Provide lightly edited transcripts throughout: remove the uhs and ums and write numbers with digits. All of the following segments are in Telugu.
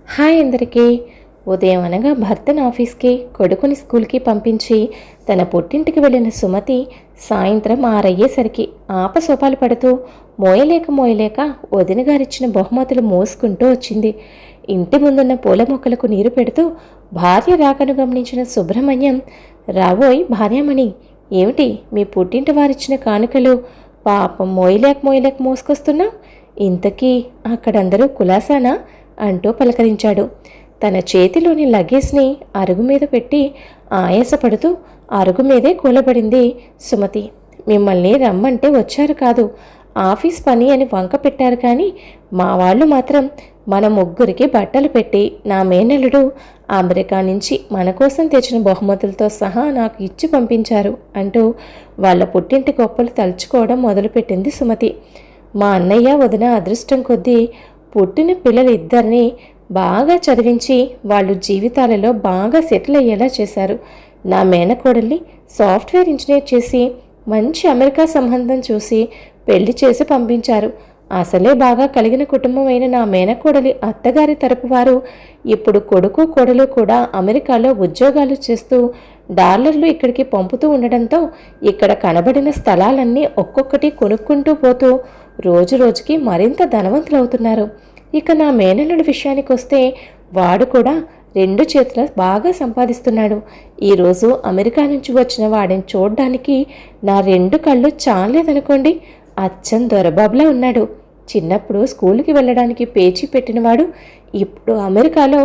హాయ్ అందరికీ. ఉదయం అనగా భర్తను ఆఫీస్కి, కొడుకుని స్కూల్కి పంపించి తన పుట్టింటికి వెళ్ళిన సుమతి సాయంత్రం 6 అయ్యేసరికి ఆపసోపాలు పడుతూ మోయలేక వదిన గారిచ్చిన బహుమతులు మోసుకుంటూ వచ్చింది. ఇంటి ముందున్న పూల మొక్కలకు నీరు పెడుతూ భార్య రాకను గమనించిన సుబ్రహ్మణ్యం, రావోయ్ భార్యామణి, ఏమిటి మీ పుట్టింటి వారిచ్చిన కానుకలు పాపం మోయలేక మోసుకొస్తున్నావు? ఇంతకీ అక్కడందరూ కులాసానా అంటూ పలకరించాడు. తన చేతిలోని లగేజ్ని అరుగు మీద పెట్టి ఆయాసపడుతూ అరుగు మీదే కూలబడింది సుమతి. మిమ్మల్ని రమ్మంటే వచ్చారు కాదు, ఆఫీస్ పని అని వంక పెట్టారు, కానీ మా వాళ్ళు మాత్రం మన ముగ్గురికి బట్టలు పెట్టి నా మేనల్లుడు అమెరికా నుంచి మన కోసం తెచ్చిన బహుమతులతో సహా నాకు ఇచ్చి పంపించారు అంటూ వాళ్ళ పుట్టింటి గొప్పలు తలుచుకోవడం మొదలుపెట్టింది సుమతి. మా అన్నయ్య వదిన అదృష్టం కొద్దీ పుట్టిన పిల్లలిద్దరినీ బాగా చదివించి వాళ్ళు జీవితాలలో బాగా సెటిల్ అయ్యేలా చేశారు. నా మేనకోడల్ని సాఫ్ట్వేర్ ఇంజనీర్ చేసి మంచి అమెరికా సంబంధం చూసి పెళ్లి చేసి పంపించారు. అసలే బాగా కలిగిన కుటుంబం అయిన నా మేనకోడలి అత్తగారి తరపు వారు ఇప్పుడు కొడుకు కోడలు కూడా అమెరికాలో ఉద్యోగాలు చేస్తూ డాలర్లు ఇక్కడికి పంపుతూ ఉండడంతో ఇక్కడ కనబడిన స్థలాలన్నీ ఒక్కొక్కటి కొనుక్కుంటూ పోతూ రోజుకి మరింత ధనవంతులవుతున్నారు. ఇక నా మేనల్లుడి విషయానికి వస్తే వాడు కూడా 2 చేతుల బాగా సంపాదిస్తున్నాడు. ఈరోజు అమెరికా నుంచి వచ్చిన వాడిని చూడ్డానికి నా 2 కళ్ళు చాలేదనుకోండి. అచ్చం దొరబాబులా ఉన్నాడు. చిన్నప్పుడు స్కూల్కి వెళ్ళడానికి పేచీ పెట్టినవాడు ఇప్పుడు అమెరికాలో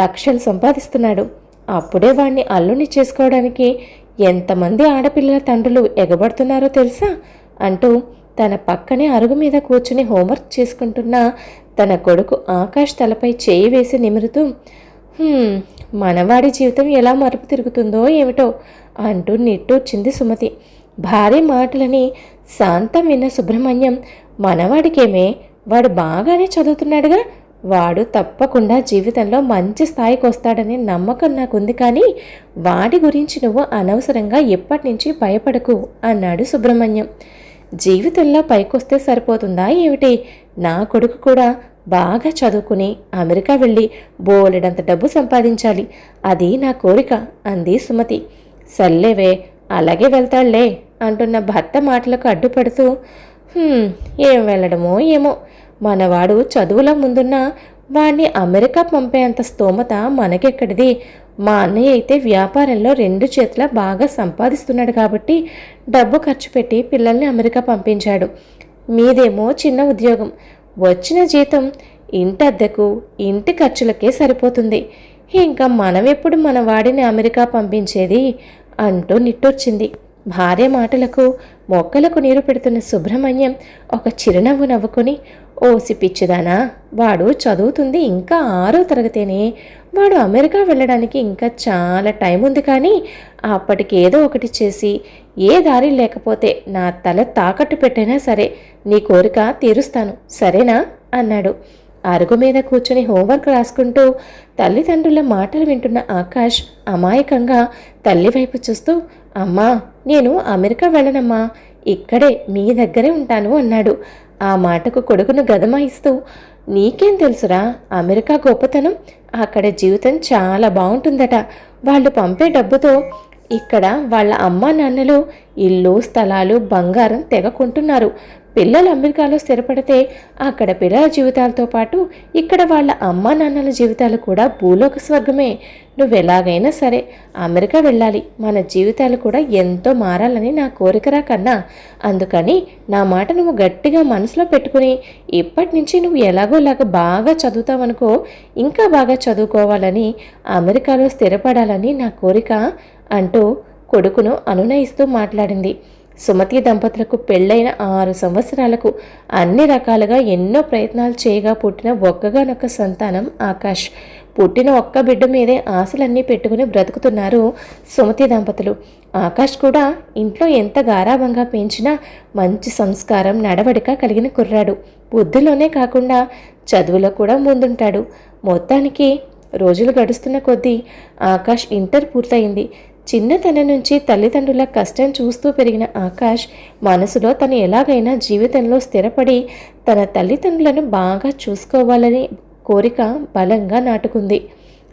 లక్షలు సంపాదిస్తున్నాడు. అప్పుడే వాడిని అల్లుని చేసుకోవడానికి ఎంతమంది ఆడపిల్లల తండ్రులు ఎగబడుతున్నారో తెలుసా అంటూ తన పక్కనే అరుగు మీద కూర్చుని హోంవర్క్ చేసుకుంటున్న తన కొడుకు ఆకాష్ తలపై చేయి వేసి నిమురుతూ, మనవాడి జీవితం ఎలా మరుపు తిరుగుతుందో ఏమిటో అంటూ నిట్టూర్చింది సుమతి. భార్య మాటలని శాంతం విన్న సుబ్రహ్మణ్యం, మనవాడికేమే, వాడు బాగానే చదువుతున్నాడుగా, వాడు తప్పకుండా జీవితంలో మంచి స్థాయికి వస్తాడనే నమ్మకం నాకుంది, కానీ వాడి గురించి నువ్వు అనవసరంగా ఎప్పటి నుంచి భయపడకు అన్నాడు సుబ్రహ్మణ్యం. జీవితంలో పైకొస్తే సరిపోతుందా ఏమిటి? నా కొడుకు కూడా బాగా చదువుకుని అమెరికా వెళ్ళి బోలెడంత డబ్బు సంపాదించాలి, అది నా కోరిక అంది సుమతి. సర్లేవే, అలాగే వెళ్తాళ్లే అంటున్న భర్త మాటలకు అడ్డుపడుతూ, ఏం వెళ్ళడమో ఏమో, మనవాడు చదువులో ముందున్నా వాణ్ణి అమెరికా పంపేంత స్తోమత మనకెక్కడిది. మా అన్నయ్య అయితే వ్యాపారంలో 2 చేతుల బాగా సంపాదిస్తున్నాడు కాబట్టి డబ్బు ఖర్చు పెట్టి పిల్లల్ని అమెరికా పంపించాడు. మీదేమో చిన్న ఉద్యోగం, వచ్చిన జీతం ఇంటద్దెకు ఇంటి ఖర్చులకే సరిపోతుంది. ఇంకా మనమెప్పుడు మన వాడిని అమెరికా పంపించేది అంటూ నిట్టూర్చింది. భార్య మాటలకు మొక్కలకు నీరు పెడుతున్న సుబ్రహ్మణ్యం ఒక చిరునవ్వు నవ్వుకొని, ఓసి పిచ్చిదానా, వాడు చదువుతుంది ఇంకా 6వ తరగతేనే, వాడు అమెరికా వెళ్ళడానికి ఇంకా చాలా టైం ఉంది, కానీ అప్పటికేదో ఒకటి చేసి ఏ దారి లేకపోతే నా తల తాకట్టు పెట్టైనా సరే నీ కోరిక తీరుస్తాను, సరేనా అన్నాడు. అరుగు మీద కూర్చుని హోంవర్క్ రాసుకుంటూ తల్లిదండ్రుల మాటలు వింటున్న ఆకాష్ అమాయకంగా తల్లి వైపు చూస్తూ, అమ్మా, నేను అమెరికా వెళ్ళనమ్మా, ఇక్కడే మీ దగ్గరే ఉంటాను అన్నాడు. ఆ మాటకు కొడుకును గదమాయిస్తూ, నీకేం తెలుసురా అమెరికా గొప్పతనం, అక్కడ జీవితం చాలా బాగుంటుందట, వాళ్ళు పంపే డబ్బుతో ఇక్కడ వాళ్ళ అమ్మా నాన్నలు ఇల్లు స్థలాలు బంగారం తెగ కొంటున్నారు. పిల్లలు అమెరికాలో స్థిరపడితే అక్కడ పిల్లల జీవితాలతో పాటు ఇక్కడ వాళ్ళ అమ్మా నాన్నల జీవితాలు కూడా భూలోక స్వర్గమే. నువ్వెలాగైనా సరే అమెరికా వెళ్ళాలి, మన జీవితాలు కూడా ఎంతో మారాలని నా కోరికరా కన్నా. అందుకని నా మాట నువ్వు గట్టిగా మనసులో పెట్టుకుని ఇప్పటి నుంచి నువ్వు ఎలాగోలాగా బాగా చదువుతావనుకో, ఇంకా బాగా చదువుకోవాలని, అమెరికాలో స్థిరపడాలని నా కోరిక అంటూ కొడుకును అనునయిస్తూ మాట్లాడింది. సుమతి దంపతులకు పెళ్ళైన 6 సంవత్సరాలకు అన్ని రకాలుగా ఎన్నో ప్రయత్నాలు చేయగా పుట్టిన ఒక్కగానొక్క సంతానం ఆకాష్. పుట్టిన ఒక్క బిడ్డ మీదే ఆశలన్నీ పెట్టుకుని బ్రతుకుతున్నారు సుమతి దంపతులు. ఆకాష్ కూడా ఇంట్లో ఎంత గారాబంగా పెంచినా మంచి సంస్కారం నడవడిక కలిగిన కుర్రాడు. బుద్ధిలోనే కాకుండా చదువులో కూడా ముందుంటాడు. మొత్తానికి రోజులు గడుస్తున్న కొద్దీ ఆకాష్ ఇంటర్ పూర్తయింది. చిన్నతనం నుంచి తల్లిదండ్రుల కష్టం చూస్తూ పెరిగిన ఆకాష్ మనసులో తను ఎలాగైనా జీవితంలో స్థిరపడి తన తల్లిదండ్రులను బాగా చూసుకోవాలని కోరిక బలంగా నాటుకుంది.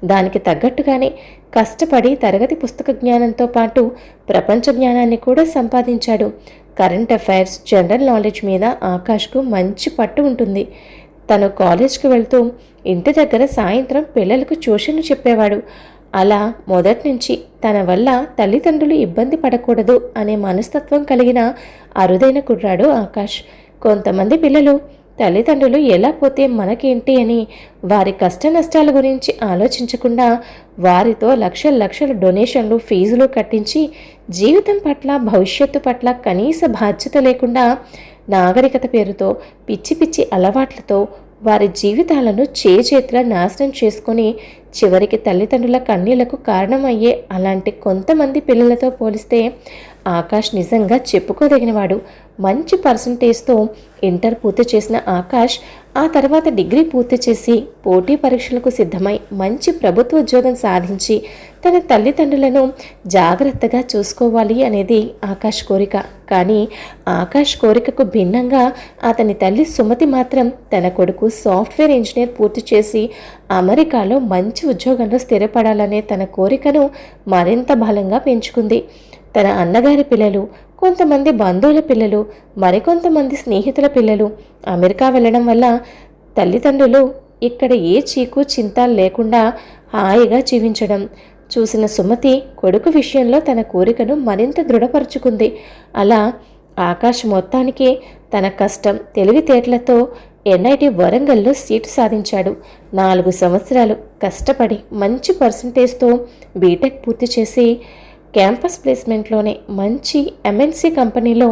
దానికి తగ్గట్టుగానే కష్టపడి తరగతి పుస్తక జ్ఞానంతో పాటు ప్రపంచ జ్ఞానాన్ని కూడా సంపాదించాడు. కరెంట్ అఫైర్స్, జనరల్ నాలెడ్జ్ మీద ఆకాష్కు మంచి పట్టు ఉంటుంది. తను కాలేజ్కి వెళ్తూ ఇంటి దగ్గర సాయంత్రం పిల్లలకు ట్యూషన్లు చెప్పేవాడు. అలా మొదటి నుంచి తన వల్ల తల్లిదండ్రులు ఇబ్బంది పడకూడదు అనే మనస్తత్వం కలిగిన అరుదైన కుర్రాడు ఆకాష్. కొంతమంది పిల్లలు తల్లిదండ్రులు ఎలా పోతే మనకేంటి అని వారి కష్ట నష్టాల గురించి ఆలోచించకుండా వారితో లక్షల లక్షల డొనేషన్లు, ఫీజులు కట్టించి జీవితం పట్ల, భవిష్యత్తు పట్ల కనీస బాధ్యత లేకుండా నాగరికత పేరుతో పిచ్చి పిచ్చి అలవాట్లతో వారి జీవితాలను చేతులా నాశనం చేసుకొని చివరికి తల్లిదండ్రుల కన్నీళ్లకు కారణమయ్యే అలాంటి కొంతమంది పిల్లలతో పోలిస్తే ఆకాష్ నిజంగా చెప్పుకోదగినవాడు. మంచి పర్సంటేజ్తో ఇంటర్ పూర్తి చేసిన ఆకాష్ ఆ తర్వాత డిగ్రీ పూర్తి చేసి పోటీ పరీక్షలకు సిద్ధమై మంచి ప్రభుత్వ ఉద్యోగం సాధించి తన తల్లిదండ్రులను జాగ్రత్తగా చూసుకోవాలి అనేది ఆకాష్ కోరిక. కానీ ఆకాష్ కోరికకు భిన్నంగా అతని తల్లి సుమతి మాత్రం తన కొడుకు సాఫ్ట్వేర్ ఇంజనీర్ పూర్తి చేసి అమెరికాలో మంచి ఉద్యోగంలో స్థిరపడాలనే తన కోరికను మరింత బలంగా పెంచుకుంది. తన అన్నగారి పిల్లలు, కొంతమంది బంధువుల పిల్లలు, మరికొంతమంది స్నేహితుల పిల్లలు అమెరికా వెళ్ళడం వల్ల తల్లిదండ్రులు ఇక్కడ ఏ చీకు చింత లేకుండా హాయిగా జీవించడం చూసిన సుమతి కొడుకు విషయంలో తన కోరికను మరింత దృఢపరుచుకుంది. అలా ఆకాష్ మొత్తానికి తన కష్టం, తెలివితేటలతో ఎన్ఐటి వరంగల్లో సీటు సాధించాడు. 4 సంవత్సరాలు కష్టపడి మంచి పర్సంటేజ్తో బీటెక్ పూర్తి చేసి క్యాంపస్ ప్లేస్మెంట్లోనే మంచి ఎంఎన్సీ కంపెనీలో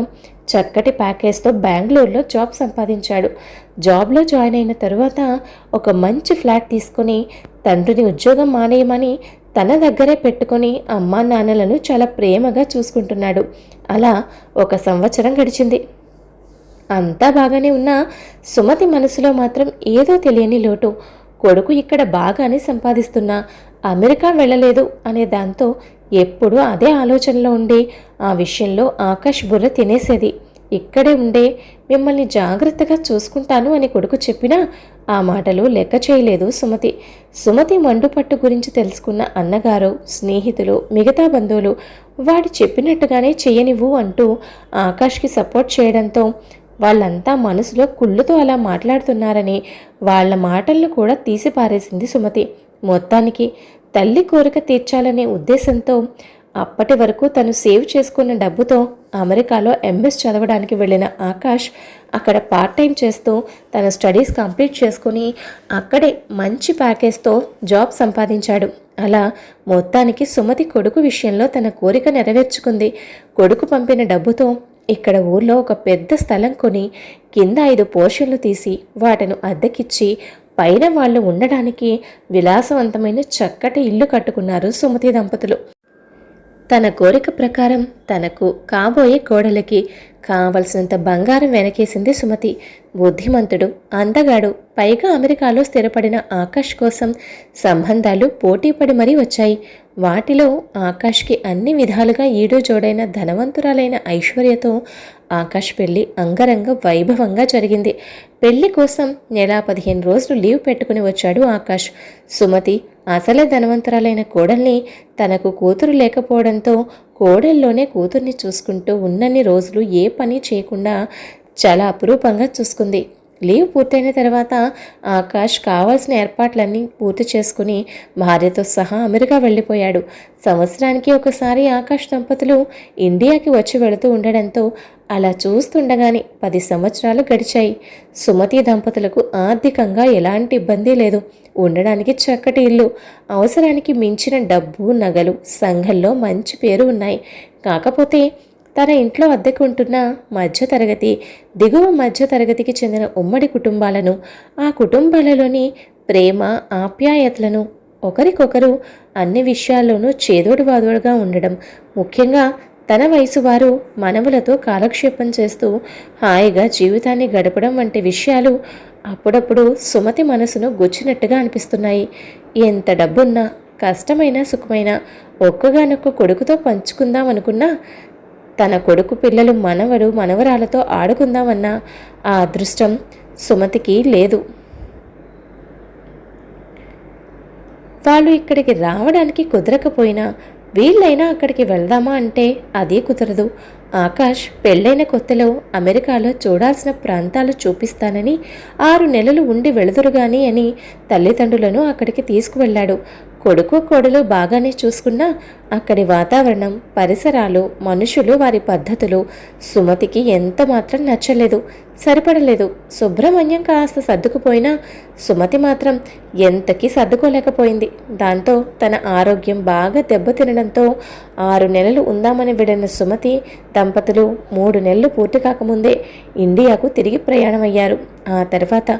చక్కటి ప్యాకేజ్తో బెంగళూరులో జాబ్ సంపాదించాడు. జాబ్లో జాయిన్ అయిన తరువాత ఒక మంచి ఫ్లాట్ తీసుకొని తండ్రిని ఉద్యోగం మానేయమని తన దగ్గరే పెట్టుకొని అమ్మా నాన్నలను చాలా ప్రేమగా చూసుకుంటున్నాడు. అలా 1 సంవత్సరం గడిచింది. అంతా బాగానే ఉన్న సుమతి మనసులో మాత్రం ఏదో తెలియని లోటు. కొడుకు ఇక్కడ బాగానే సంపాదిస్తున్నా అమెరికా వెళ్ళలేదు అనే దాంతో ఎప్పుడూ అదే ఆలోచనలో ఉండి ఆ విషయంలో ఆకాష్ బుర్ర తినేసేది. ఇక్కడే ఉండే మిమ్మల్ని జాగ్రత్తగా చూసుకుంటాను అని కొడుకు చెప్పినా ఆ మాటలు లెక్క చేయలేదు సుమతి. సుమతి మండుపట్టు గురించి తెలుసుకున్న అన్నగారు, స్నేహితులు, మిగతా బంధువులు వాడు చెప్పినట్టుగానే చెయ్యనివ్వు అంటూ ఆకాష్కి సపోర్ట్ చేయడంతో వాళ్ళంతా మనసులో కుళ్ళుతో అలా మాట్లాడుతున్నారని వాళ్ళ మాటలను కూడా తీసిపారేసింది సుమతి. మొత్తానికి తల్లి కోరిక తీర్చాలనే ఉద్దేశంతో అప్పటి వరకు తను సేవ్ చేసుకున్న డబ్బుతో అమెరికాలో ఎంఎస్ చదవడానికి వెళ్ళిన ఆకాష్ అక్కడ పార్ట్ టైం చేస్తూ తన స్టడీస్ కంప్లీట్ చేసుకుని అక్కడే మంచి ప్యాకేజ్తో జాబ్ సంపాదించాడు. అలా మొత్తానికి సుమతి కొడుకు విషయంలో తన కోరిక నెరవేర్చుకుంది. కొడుకు పంపిన డబ్బుతో ఇక్కడ ఊర్లో ఒక పెద్ద స్థలం కొని కింద 5 పోర్షన్లు తీసి వాటిని అద్దెకిచ్చి పైన వాళ్ళు ఉండడానికి విలాసవంతమైన చక్కటి ఇల్లు కట్టుకున్నారు సుమతి దంపతులు. తన కోరిక ప్రకారం తనకు కాబోయే కోడలికి కావలసినంత బంగారం వెనకేసింది సుమతి. బుద్ధిమంతుడు, అందగాడు, పైగా అమెరికాలో స్థిరపడిన ఆకాష్ కోసం సంబంధాలు పోటీపడి మరీ వచ్చాయి. వాటిలో ఆకాష్కి అన్ని విధాలుగా ఈడో జోడైన ధనవంతురాలైన ఐశ్వర్యతో ఆకాష్ పెళ్లి అంగరంగ వైభవంగా జరిగింది. పెళ్లి కోసం నెల 15 రోజులు లీవ్ పెట్టుకుని వచ్చాడు ఆకాష్. సుమతి అసలే ధనవంతురాలైన కోడల్ని తనకు కూతురు లేకపోవడంతో కోడల్లోనే కూతుర్ని చూసుకుంటూ ఉన్నన్ని రోజులు ఏ పని చేయకుండా చాలా అపురూపంగా చూసుకుంది. లీవ్ పూర్తయిన తర్వాత ఆకాష్ కావాల్సిన ఏర్పాట్లన్నీ పూర్తి చేసుకుని భార్యతో సహా అమెరికా వెళ్ళిపోయాడు. సంవత్సరానికి ఒకసారి ఆకాష్ దంపతులు ఇండియాకి వచ్చి వెళుతూ ఉండడంతో అలా చూస్తుండగానే 10 సంవత్సరాలు గడిచాయి. సుమతి దంపతులకు ఆర్థికంగా ఎలాంటి ఇబ్బంది లేదు. ఉండడానికి చక్కటి ఇల్లు, అవసరానికి మించిన డబ్బు, నగలు, సంఘంలో మంచి పేరు ఉన్నాయి. కాకపోతే తన ఇంట్లో అద్దెకుంటున్న మధ్యతరగతి, దిగువ మధ్యతరగతికి చెందిన ఉమ్మడి కుటుంబాలను, ఆ కుటుంబాలలోని ప్రేమ, ఆప్యాయతలను, ఒకరికొకరు అన్ని విషయాల్లోనూ చేదోడు వాదోడుగా ఉండడం, ముఖ్యంగా తన వయసు వారు మనవులతో కాలక్షేపం చేస్తూ హాయిగా జీవితాన్ని గడపడం వంటి విషయాలు అప్పుడప్పుడు సుమతి మనసును గుచ్చినట్టుగా అనిపిస్తున్నాయి. ఎంత డబ్బున్నా, కష్టమైనా సుఖమైనా ఒక్కగానొక్క కొడుకుతో పంచుకుందాం అనుకున్నా, తన కొడుకు పిల్లలు, మనవడు, మనవరాలతో ఆడుకుందామన్న ఆ అదృష్టం సుమతికి లేదు. వాళ్ళు ఇక్కడికి రావడానికి కుదరకపోయినా వీళ్ళైనా అక్కడికి వెళ్దామా అంటే అదీ కుదరదు. ఆకాష్ పెళ్ళైన కొత్తలో అమెరికాలో చూడాల్సిన ప్రాంతాలు చూపిస్తానని 6 నెలలు ఉండి వెళుదురుగాని అని తల్లిదండ్రులను అక్కడికి తీసుకువెళ్ళాడు. కొడుకు కోడలు బాగానే చూసుకున్నా అక్కడి వాతావరణం, పరిసరాలు, మనుషులు, వారి పద్ధతులు సుమతికి ఎంత మాత్రం నచ్చలేదు, సరిపడలేదు. సుబ్రహ్మణ్యం కాస్త సర్దుకుపోయినా సుమతి మాత్రం ఎంతకీ సర్దుకోలేకపోయింది. దాంతో తన ఆరోగ్యం బాగా దెబ్బతినడంతో 6 నెలలు ఉందామని వెళ్ళిన సుమతి దంపతులు 3 నెలలు పూర్తి కాకముందే ఇండియాకు తిరిగి ప్రయాణమయ్యారు. ఆ తర్వాత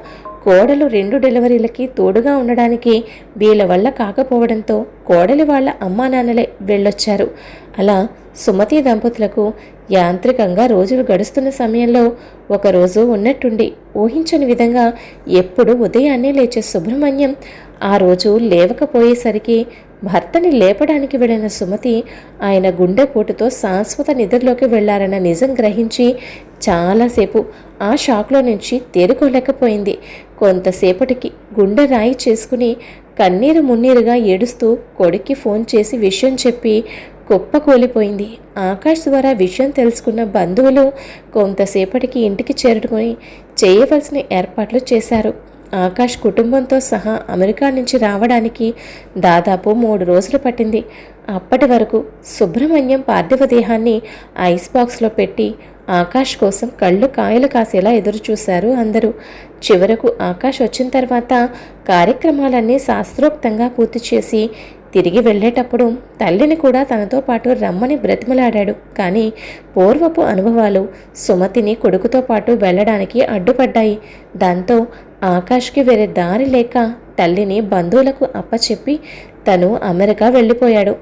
కోడలు 2 డెలివరీలకి తోడుగా ఉండడానికి వీళ్ళ వల్ల కాకపోవడంతో కోడలి వాళ్ళ అమ్మా నాన్నలే వెళ్ళొచ్చారు. అలా సుమతి దంపతులకు యాంత్రికంగా రోజులు గడుస్తున్న సమయంలో ఒకరోజు ఉన్నట్టుండి ఊహించని విధంగా ఎప్పుడు ఉదయాన్నే లేచే సుబ్రహ్మణ్యం ఆ రోజు లేవకపోయేసరికి భర్తని లేపడానికి వెళ్ళిన సుమతి ఆయన గుండెపోటుతో శాశ్వత నిద్రలోకి వెళ్లారన్న నిజం గ్రహించి చాలాసేపు ఆ షాక్లో నుంచి తేరుకోలేకపోయింది. కొంతసేపటికి గుండె రాయి చేసుకుని కన్నీరు మున్నీరుగా ఏడుస్తూ కొడుక్కి ఫోన్ చేసి విషయం చెప్పి కుప్పకూలిపోయింది. ఆకాష్ ద్వారా విషయం తెలుసుకున్న బంధువులు కొంతసేపటికి ఇంటికి చేరుకొని చేయవలసిన ఏర్పాట్లు చేశారు. ఆకాష్ కుటుంబంతో సహా అమెరికా నుంచి రావడానికి దాదాపు 3 రోజులు పట్టింది. అప్పటి వరకు సుబ్రహ్మణ్యం పార్థివ దేహాన్ని ఐస్ బాక్స్లో పెట్టి ఆకాష్ కోసం కళ్ళు కాయలు కాసేలా ఎదురుచూశారు అందరూ. చివరకు ఆకాష్ వచ్చిన తర్వాత కార్యక్రమాలన్నీ శాస్త్రోక్తంగా పూర్తి చేసి తిరిగి వెళ్ళేటప్పుడు తల్లిని కూడా తనతో పాటు రమ్మని బ్రతిమలాడాడు. కానీ పూర్వపు అనుభవాలు సుమతిని కొడుకుతో పాటు వెళ్ళడానికి అడ్డుపడ్డాయి. దాంతో ఆకాష్కి వేరే దారి లేక తల్లిని బంధువులకు అప్పచెప్పి తను అమెరికా వెళ్ళిపోయాడు.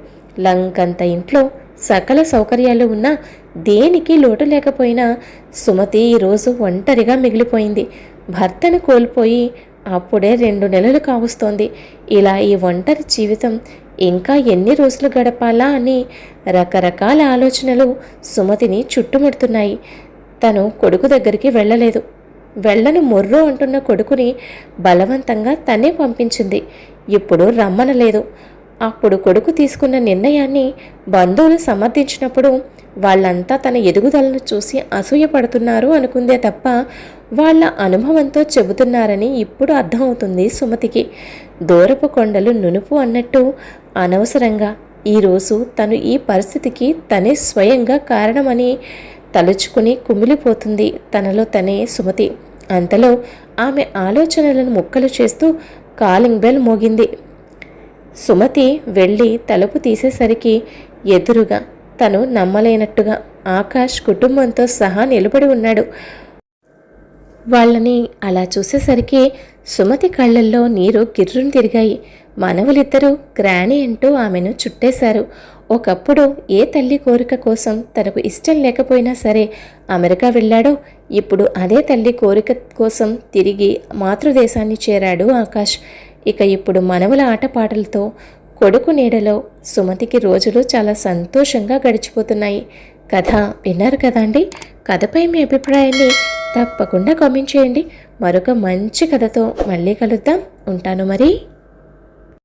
లంకంత ఇంట్లో సకల సౌకర్యాలు ఉన్నా దేనికి లోటు లేకపోయినా సుమతి ఈరోజు ఒంటరిగా మిగిలిపోయింది. భర్తను కోల్పోయి అప్పుడే 2 నెలలు కావస్తోంది. ఇలా ఈ ఒంటరి జీవితం ఇంకా ఎన్ని రోజులు గడపాలా అని రకరకాల ఆలోచనలు సుమతిని చుట్టుముడుతున్నాయి. తను కొడుకు దగ్గరికి వెళ్ళలేదు. వెళ్ళను మొర్రో అంటున్న కొడుకుని బలవంతంగా తనే పంపించింది. ఇప్పుడు రమ్మనలేదు. అప్పుడు కొడుకు తీసుకున్న నిర్ణయాన్ని బంధువులు సమర్థించినప్పుడు వాళ్ళంతా తన ఎదుగుదలను చూసి అసూయపడుతున్నారు అనుకుందే తప్ప వాళ్ళ అనుభవంతో చెబుతున్నారని ఇప్పుడు అర్థమవుతుంది సుమతికి. దూరపు కొండలు నునుపు అన్నట్టు అనవసరంగా ఈరోజు తను ఈ పరిస్థితికి తనే స్వయంగా కారణమని తలుచుకుని కుమిలిపోతుంది తనలో తనే సుమతి. అంతలో ఆమె ఆలోచనలను ముక్కలు చేస్తూ కాలింగ్ బెల్ మోగింది. సుమతి వెళ్ళి తలుపు తీసేసరికి ఎదురుగా తను నమ్మలేనట్టుగా ఆకాష్ కుటుంబంతో సహా నిలబడి ఉన్నాడు. వాళ్ళని అలా చూసేసరికి సుమతి కళ్ళల్లో నీరు గిర్రును తిరిగాయి. మనవలిద్దరూ గ్రాని అంటూ ఆమెను చుట్టేశారు. ఒకప్పుడు ఏ తల్లి కోరిక కోసం తనకు ఇష్టం లేకపోయినా సరే అమెరికా వెళ్ళాడో ఇప్పుడు అదే తల్లి కోరిక కోసం తిరిగి మాతృదేశాన్ని చేరాడు ఆకాష్. ఇక ఇప్పుడు మనవల ఆటపాటలతో కొడుకు నీడలో సుమతికి రోజులు చాలా సంతోషంగా గడిచిపోతున్నాయి. కథ విన్నారు కదండి. కథపై మీ అభిప్రాయాన్ని తప్పకుండా కామెంట్ చేయండి. మరొక మంచి కథతో మళ్ళీ కలుద్దాం. ఉంటాను మరి.